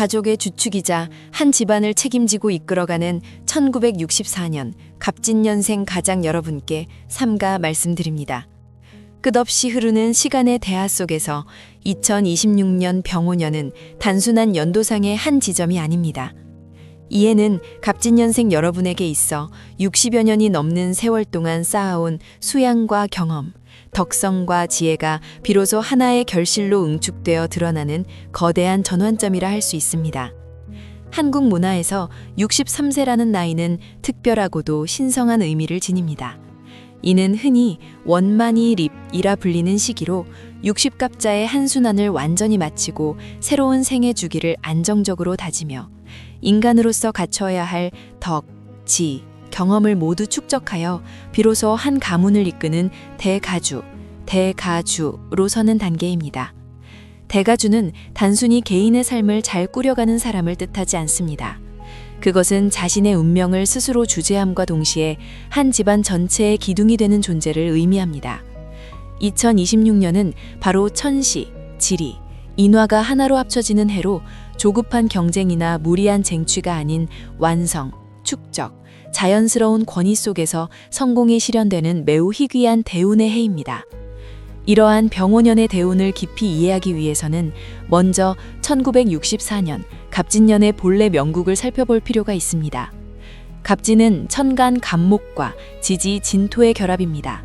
가족의 주축이자 한 집안을 책임지고 이끌어가는 1964년 갑진년생 가장 여러분께 삼가 말씀드립니다. 끝없이 흐르는 시간의 대하 속에서 2026년 병오년은 단순한 연도상의 한 지점이 아닙니다. 이해는 갑진년생 여러분에게 있어 60여 년이 넘는 세월 동안 쌓아온 수양과 경험, 덕성과 지혜가 비로소 하나의 결실로 응축되어 드러나는 거대한 전환점이라 할 수 있습니다. 한국 문화에서 63세라는 나이는 특별하고도 신성한 의미를 지닙니다. 이는 흔히 원만이립이라 불리는 시기로 60갑자의 한순환을 완전히 마치고 새로운 생의 주기를 안정적으로 다지며 인간으로서 갖춰야 할 덕, 지, 경험을 모두 축적하여 비로소 한 가문을 이끄는 대가주로 서는 단계입니다. 대가주는 단순히 개인의 삶을 잘 꾸려가는 사람을 뜻하지 않습니다. 그것은 자신의 운명을 스스로 주재함과 동시에 한 집안 전체의 기둥이 되는 존재를 의미합니다. 2026년은 바로 천시, 지리, 인화가 하나로 합쳐지는 해로 조급한 경쟁이나 무리한 쟁취가 아닌 완성, 축적, 자연스러운 권위 속에서 성공이 실현되는 매우 희귀한 대운의 해입니다. 이러한 병오년의 대운을 깊이 이해하기 위해서는 먼저 1964년 갑진년의 본래 명국을 살펴볼 필요가 있습니다. 갑진은 천간 갑목과 지지 진토의 결합입니다.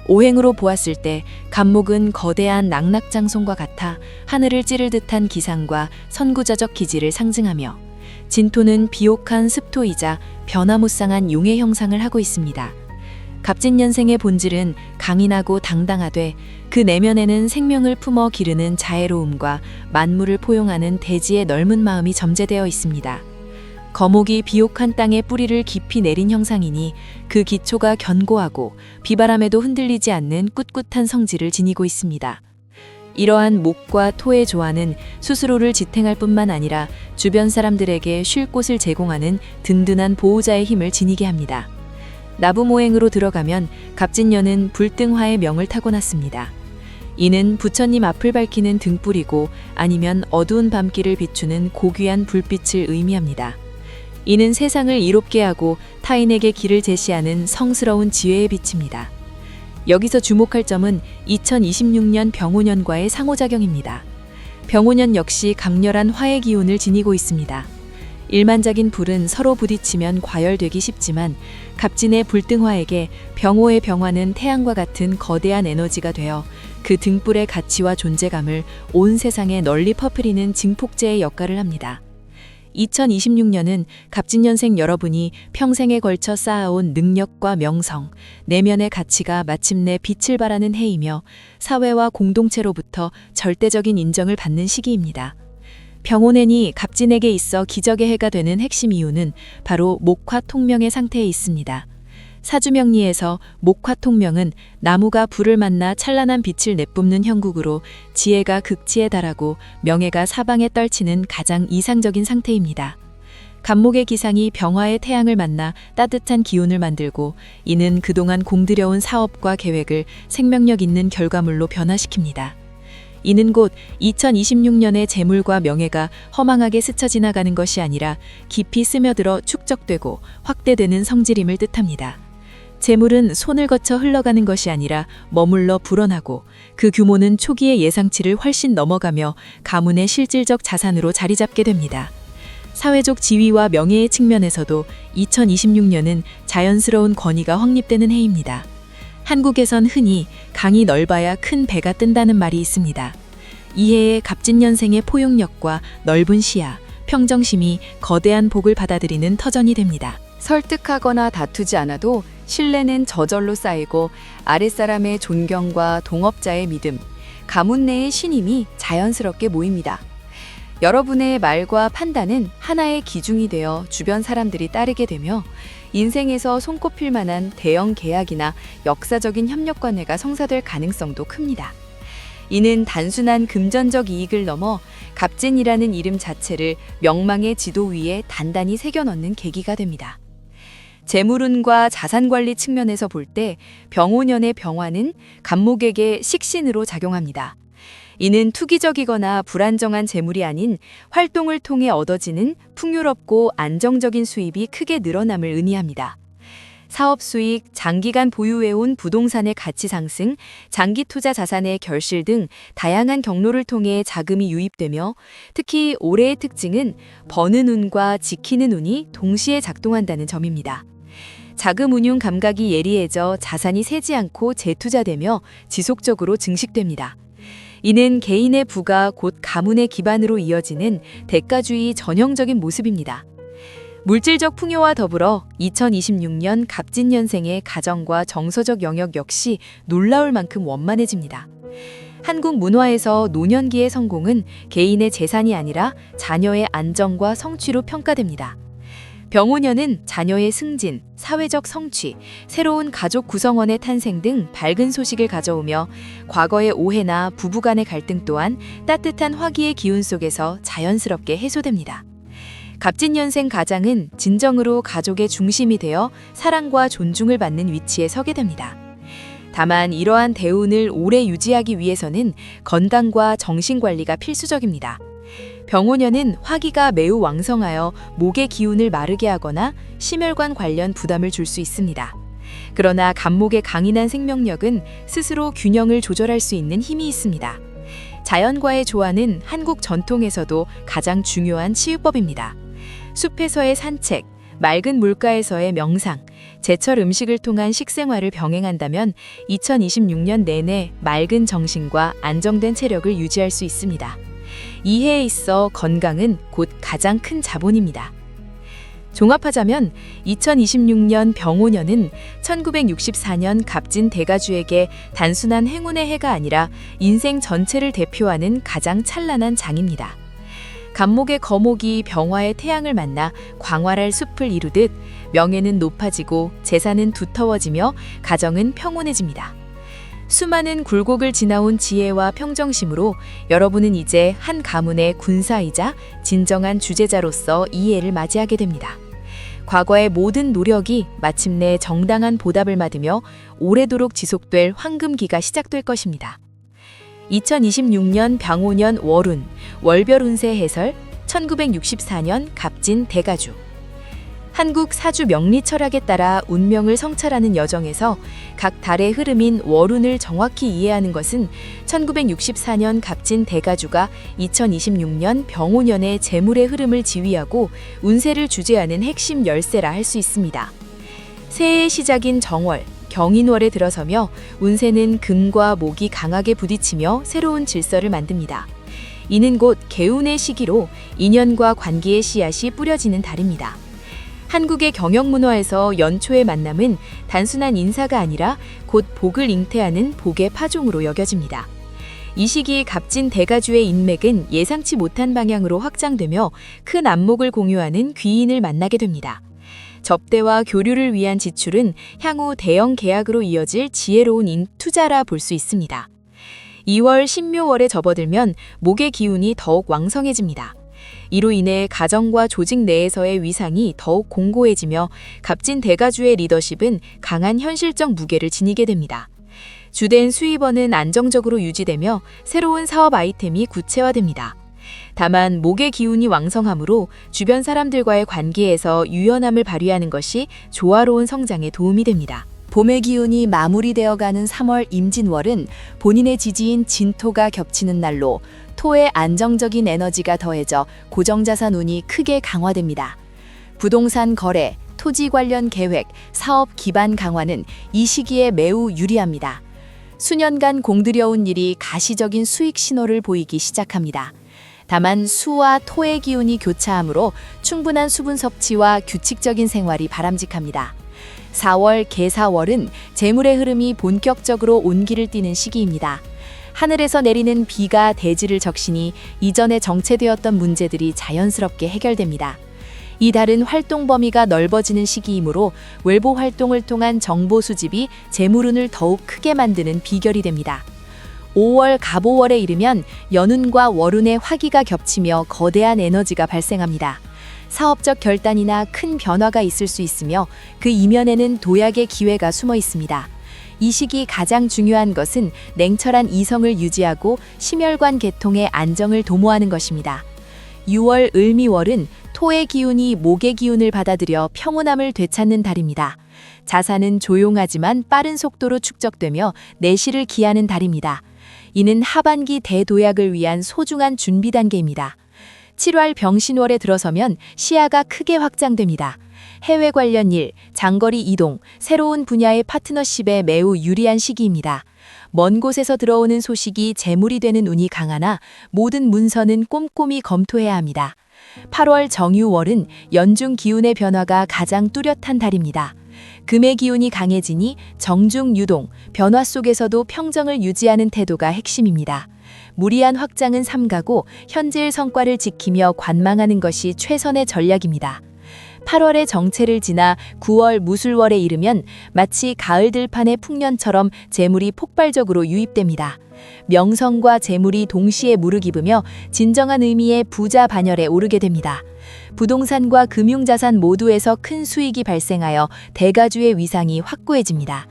오행으로 보았을 때 갑목은 거대한 낙낙장송과 같아 하늘을 찌를 듯한 기상과 선구자적 기질을 상징하며 진토는 비옥한 습토이자 변화무쌍한 용의 형상을 하고 있습니다. 갑진년생의 본질은 강인하고 당당하되 그 내면에는 생명을 품어 기르는 자애로움과 만물을 포용하는 대지의 넓은 마음이 점재되어 있습니다. 거목이 비옥한 땅에 뿌리를 깊이 내린 형상이니 그 기초가 견고하고 비바람에도 흔들리지 않는 꿋꿋한 성질을 지니고 있습니다. 이러한 목과 토의 조화는 스스로를 지탱할 뿐만 아니라 주변 사람들에게 쉴 곳을 제공하는 든든한 보호자의 힘을 지니게 합니다. 나부모행으로 들어가면 갑진년은 불등화의 명을 타고났습니다. 이는 부처님 앞을 밝히는 등불이고 아니면 어두운 밤길을 비추는 고귀한 불빛을 의미합니다. 이는 세상을 이롭게 하고 타인에게 길을 제시하는 성스러운 지혜의 빛입니다. 여기서 주목할 점은 2026년 병오년과의 상호작용입니다. 병오년 역시 강렬한 화의 기운을 지니고 있습니다. 일반적인 불은 서로 부딪히면 과열되기 쉽지만 갑진의 불등화에게 병오의 병화는 태양과 같은 거대한 에너지가 되어 그 등불의 가치와 존재감을 온 세상에 널리 퍼뜨리는 증폭제의 역할을 합니다. 2026년은 갑진년생 여러분이 평생에 걸쳐 쌓아온 능력과 명성, 내면의 가치가 마침내 빛을 발하는 해이며 사회와 공동체로부터 절대적인 인정을 받는 시기입니다. 병오년이 갑진에게 있어 기적의 해가 되는 핵심 이유는 바로 목화통명의 상태에 있습니다. 사주명리에서 목화통명은 나무가 불을 만나 찬란한 빛을 내뿜는 형국으로 지혜가 극치에 달하고 명예가 사방에 떨치는 가장 이상적인 상태입니다. 갑목의 기상이 병화의 태양을 만나 따뜻한 기운을 만들고 이는 그동안 공들여온 사업과 계획을 생명력 있는 결과물로 변화시킵니다. 이는 곧 2026년의 재물과 명예가 허망하게 스쳐 지나가는 것이 아니라 깊이 스며들어 축적되고 확대되는 성질임을 뜻합니다. 재물은 손을 거쳐 흘러가는 것이 아니라 머물러 불어나고 그 규모는 초기의 예상치를 훨씬 넘어가며 가문의 실질적 자산으로 자리 잡게 됩니다. 사회적 지위와 명예의 측면에서도 2026년은 자연스러운 권위가 확립되는 해입니다. 한국에선 흔히 강이 넓어야 큰 배가 뜬다는 말이 있습니다. 이 해의 갑진년생의 포용력과 넓은 시야, 평정심이 거대한 복을 받아들이는 터전이 됩니다. 설득하거나 다투지 않아도 신뢰는 저절로 쌓이고 아랫사람의 존경과 동업자의 믿음, 가문 내의 신임이 자연스럽게 모입니다. 여러분의 말과 판단은 하나의 기준이 되어 주변 사람들이 따르게 되며 인생에서 손꼽힐 만한 대형 계약이나 역사적인 협력 관계가 성사될 가능성도 큽니다. 이는 단순한 금전적 이익을 넘어 갑진이라는 이름 자체를 명망의 지도 위에 단단히 새겨넣는 계기가 됩니다. 재물운과 자산관리 측면에서 볼 때 병오년의 병화는 갑목에게 식신으로 작용합니다. 이는 투기적이거나 불안정한 재물이 아닌 활동을 통해 얻어지는 풍요롭고 안정적인 수입이 크게 늘어남을 의미합니다. 사업 수익, 장기간 보유해온 부동산의 가치 상승, 장기 투자 자산의 결실 등 다양한 경로를 통해 자금이 유입되며 특히 올해의 특징은 버는 운과 지키는 운이 동시에 작동한다는 점입니다. 자금 운용 감각이 예리해져 자산이 새지 않고 재투자되며 지속적으로 증식됩니다. 이는 개인의 부가 곧 가문의 기반으로 이어지는 대가주의 전형적인 모습입니다. 물질적 풍요와 더불어 2026년 갑진년생의 가정과 정서적 영역 역시 놀라울 만큼 원만해집니다. 한국 문화에서 노년기의 성공은 개인의 재산이 아니라 자녀의 안정과 성취로 평가됩니다. 병오년은 자녀의 승진, 사회적 성취, 새로운 가족 구성원의 탄생 등 밝은 소식을 가져오며 과거의 오해나 부부간의 갈등 또한 따뜻한 화기의 기운 속에서 자연스럽게 해소됩니다. 갑진년생 가장은 진정으로 가족의 중심이 되어 사랑과 존중을 받는 위치에 서게 됩니다. 다만 이러한 대운을 오래 유지하기 위해서는 건강과 정신관리가 필수적입니다. 병오년은 화기가 매우 왕성하여 목의 기운을 마르게 하거나 심혈관 관련 부담을 줄 수 있습니다. 그러나 갑목의 강인한 생명력은 스스로 균형을 조절할 수 있는 힘이 있습니다. 자연과의 조화는 한국 전통에서도 가장 중요한 치유법입니다. 숲에서의 산책, 맑은 물가에서의 명상, 제철 음식을 통한 식생활을 병행한다면 2026년 내내 맑은 정신과 안정된 체력을 유지할 수 있습니다. 이 해에 있어 건강은 곧 가장 큰 자본입니다. 종합하자면 2026년 병오년은 1964년 갑진 대가주에게 단순한 행운의 해가 아니라 인생 전체를 대표하는 가장 찬란한 장입니다. 갑목의 거목이 병화의 태양을 만나 광활할 숲을 이루듯 명예는 높아지고 재산은 두터워지며 가정은 평온해집니다. 수많은 굴곡을 지나온 지혜와 평정심으로 여러분은 이제 한 가문의 군사이자 진정한 주제자로서 이 해를 맞이하게 됩니다. 과거의 모든 노력이 마침내 정당한 보답을 받으며 오래도록 지속될 황금기가 시작될 것입니다. 2026년 병오년 월운, 월별 운세 해설, 1964년 갑진 대가주. 한국 사주 명리 철학에 따라 운명을 성찰하는 여정에서 각 달의 흐름인 월운을 정확히 이해하는 것은 1964년 갑진 대가주가 2026년 병오년의 재물의 흐름을 지휘하고 운세를 주재하는 핵심 열쇠라 할 수 있습니다. 새해의 시작인 정월, 경인월에 들어서며 운세는 금과 목이 강하게 부딪히며 새로운 질서를 만듭니다. 이는 곧 개운의 시기로 인연과 관계의 씨앗이 뿌려지는 달입니다. 한국의 경영문화에서 연초의 만남은 단순한 인사가 아니라 곧 복을 잉태하는 복의 파종으로 여겨집니다. 이 시기 갑진 대가주의 인맥은 예상치 못한 방향으로 확장되며 큰 안목을 공유하는 귀인을 만나게 됩니다. 접대와 교류를 위한 지출은 향후 대형 계약으로 이어질 지혜로운 투자라 볼 수 있습니다. 2월 신묘월에 접어들면 목의 기운이 더욱 왕성해집니다. 이로 인해 가정과 조직 내에서의 위상이 더욱 공고해지며 갑진 대가주의 리더십은 강한 현실적 무게를 지니게 됩니다. 주된 수입원은 안정적으로 유지되며 새로운 사업 아이템이 구체화됩니다. 다만 목의 기운이 왕성하므로 주변 사람들과의 관계에서 유연함을 발휘하는 것이 조화로운 성장에 도움이 됩니다. 봄의 기운이 마무리되어가는 3월 임진월은 본인의 지지인 진토가 겹치는 날로 토의 안정적인 에너지가 더해져 고정자산 운이 크게 강화됩니다. 부동산 거래, 토지 관련 계획, 사업 기반 강화는 이 시기에 매우 유리합니다. 수년간 공들여온 일이 가시적인 수익 신호를 보이기 시작합니다. 다만 수와 토의 기운이 교차하므로 충분한 수분 섭취와 규칙적인 생활이 바람직합니다. 4월 개사월은 재물의 흐름이 본격적으로 온기를 띠는 시기입니다. 하늘에서 내리는 비가 대지를 적시니 이전에 정체되었던 문제들이 자연스럽게 해결됩니다. 이 달은 활동 범위가 넓어지는 시기이므로 외부 활동을 통한 정보 수집이 재물운을 더욱 크게 만드는 비결이 됩니다. 5월 갑오월에 이르면 연운과 월운의 화기가 겹치며 거대한 에너지가 발생합니다. 사업적 결단이나 큰 변화가 있을 수 있으며 그 이면에는 도약의 기회가 숨어 있습니다. 이 시기 가장 중요한 것은 냉철한 이성을 유지하고 심혈관 계통의 안정을 도모하는 것입니다. 6월 을미월은 토의 기운이 목의 기운을 받아들여 평온함을 되찾는 달입니다. 자산은 조용하지만 빠른 속도로 축적되며 내실을 기하는 달입니다. 이는 하반기 대도약을 위한 소중한 준비 단계입니다. 7월 병신월에 들어서면 시야가 크게 확장됩니다. 해외 관련 일, 장거리 이동, 새로운 분야의 파트너십에 매우 유리한 시기입니다. 먼 곳에서 들어오는 소식이 재물이 되는 운이 강하나 모든 문서는 꼼꼼히 검토해야 합니다. 8월 정유월은 연중 기운의 변화가 가장 뚜렷한 달입니다. 금의 기운이 강해지니 정중 유동, 변화 속에서도 평정을 유지하는 태도가 핵심입니다. 무리한 확장은 삼가고 현재의 성과를 지키며 관망하는 것이 최선의 전략입니다. 8월의 정체를 지나 9월 무술월에 이르면 마치 가을 들판의 풍년처럼 재물이 폭발적으로 유입됩니다. 명성과 재물이 동시에 무르익으며 진정한 의미의 부자 반열에 오르게 됩니다. 부동산과 금융자산 모두에서 큰 수익이 발생하여 대가주의 위상이 확고해집니다.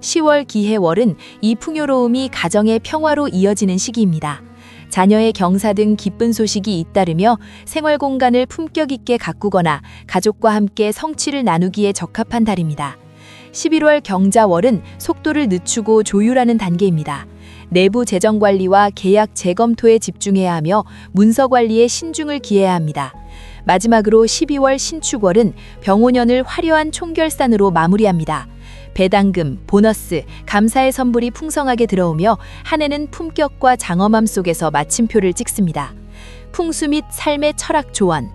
10월 기해월은 이 풍요로움이 가정의 평화로 이어지는 시기입니다. 자녀의 경사 등 기쁜 소식이 잇따르며 생활 공간을 품격 있게 가꾸거나 가족과 함께 성취를 나누기에 적합한 달입니다. 11월 경자월은 속도를 늦추고 조율하는 단계입니다. 내부 재정 관리와 계약 재검토에 집중해야 하며 문서 관리에 신중을 기해야 합니다. 마지막으로 12월 신축월은 병오년을 화려한 총결산으로 마무리합니다. 배당금, 보너스, 감사의 선불이 풍성하게 들어오며 한 해는 품격과 장엄함 속에서 마침표를 찍습니다. 풍수 및 삶의 철학 조언.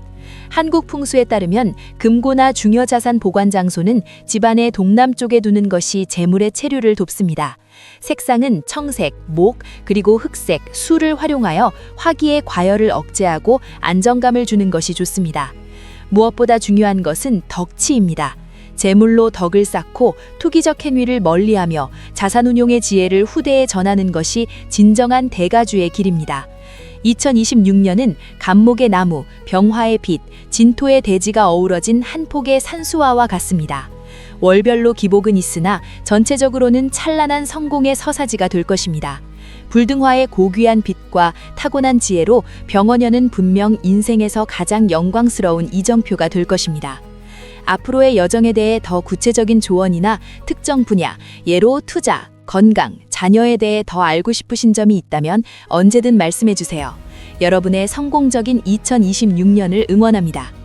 한국 풍수에 따르면 금고나 중요자산 보관 장소는 집안의 동남쪽에 두는 것이 재물의 체류를 돕습니다. 색상은 청색, 목, 그리고 흑색, 수를 활용하여 화기의 과열을 억제하고 안정감을 주는 것이 좋습니다. 무엇보다 중요한 것은 덕치입니다. 재물로 덕을 쌓고 투기적 행위를 멀리하며 자산운용의 지혜를 후대에 전하는 것이 진정한 대가주의 길입니다. 2026년은 간목의 나무, 병화의 빛, 진토의 대지가 어우러진 한 폭의 산수화와 같습니다. 월별로 기복은 있으나 전체적으로는 찬란한 성공의 서사지가 될 것입니다. 불등화의 고귀한 빛과 타고난 지혜로 병원년은 분명 인생에서 가장 영광스러운 이정표가 될 것입니다. 앞으로의 여정에 대해 더 구체적인 조언이나 특정 분야, 예로 투자, 건강, 자녀에 대해 더 알고 싶으신 점이 있다면 언제든 말씀해 주세요. 여러분의 성공적인 2026년을 응원합니다.